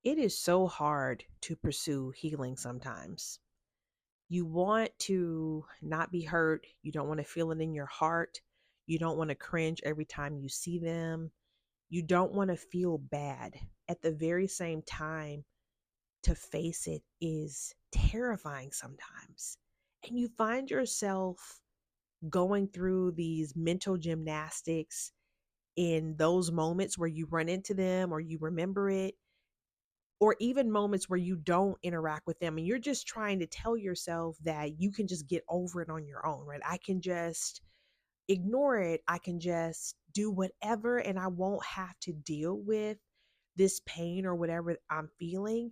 It is so hard to pursue healing sometimes. You want to not be hurt. You don't want to feel it in your heart. You don't want to cringe every time you see them. You don't want to feel bad. At the very same time, to face it is terrifying sometimes. And you find yourself going through these mental gymnastics in those moments where you run into them or you remember it, or even moments where you don't interact with them and you're just trying to tell yourself that you can just get over it on your own, right? I can just ignore it. I can just do whatever and I won't have to deal with this pain or whatever I'm feeling.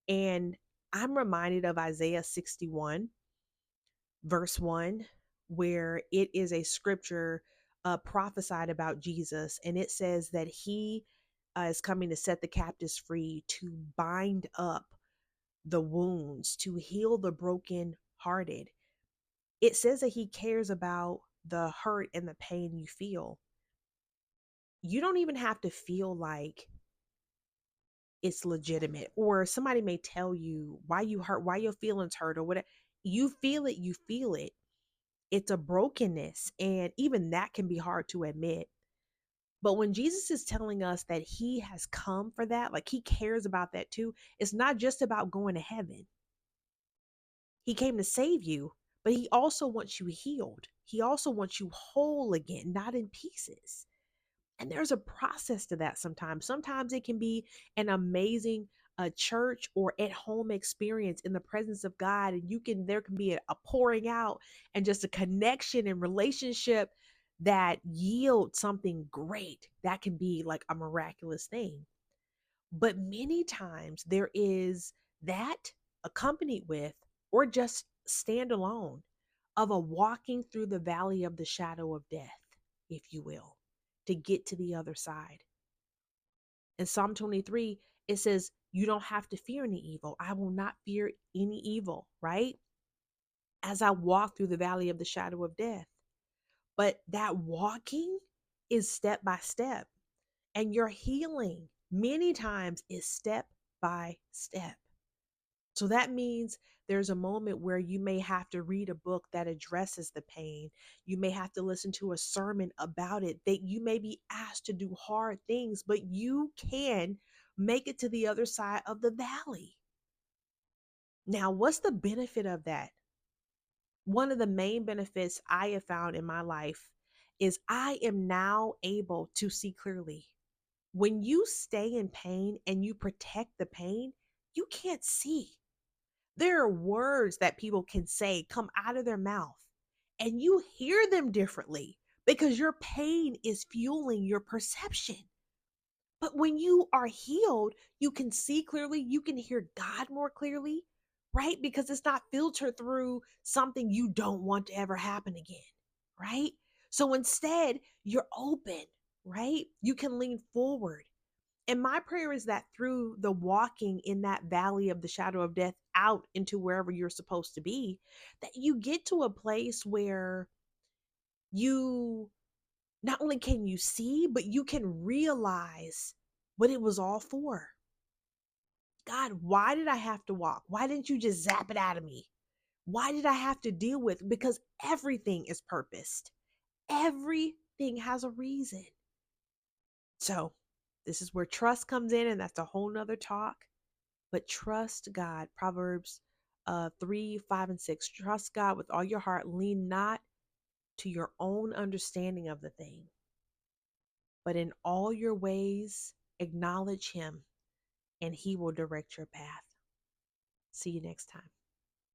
And I'm reminded of Isaiah 61, verse 1, where it is a scripture prophesied about Jesus. And it says that he is coming to set the captives free, to bind up the wounds, to heal the broken hearted. It says that he cares about the hurt and the pain you feel. You don't even have to feel like it's legitimate, or somebody may tell you why you hurt, why your feelings hurt, or whatever. You feel it, you feel it. It's a brokenness, and even that can be hard to admit. But when Jesus is telling us that he has come for that, like he cares about that too, it's not just about going to heaven. He came to save you, but he also wants you healed. He also wants you whole again, not in pieces. And there's a process to that sometimes. Sometimes it can be an amazing church or at home experience in the presence of God. And there can be a pouring out and just a connection and relationship that yield something great. That can be like a miraculous thing. But many times there is that accompanied with, or just standalone, of a walking through the valley of the shadow of death, if you will, to get to the other side. In Psalm 23, it says, you don't have to fear any evil. I will not fear any evil, right? As I walk through the valley of the shadow of death. But that walking is step by step. And your healing many times is step by step. So that means there's a moment where you may have to read a book that addresses the pain. You may have to listen to a sermon about it. That you may be asked to do hard things, but you can make it to the other side of the valley. Now, what's the benefit of that? One of the main benefits I have found in my life is I am now able to see clearly. When you stay in pain and you protect the pain, you can't see. There are words that people can say come out of their mouth and you hear them differently because your pain is fueling your perception. But when you are healed, you can see clearly, you can hear God more clearly, right? Because it's not filtered through something you don't want to ever happen again, right? So instead, you're open, right? You can lean forward. And my prayer is that through the walking in that valley of the shadow of death out into wherever you're supposed to be, that you get to a place where you not only can you see, but you can realize what it was all for. God, why did I have to walk? Why didn't you just zap it out of me? Why did I have to deal with? Because everything is purposed. Everything has a reason. So this is where trust comes in, and that's a whole nother talk. But trust God. Proverbs 3, 5, and 6. Trust God with all your heart. Lean not to your own understanding of the thing, but in all your ways, acknowledge him, and he will direct your path. See you next time.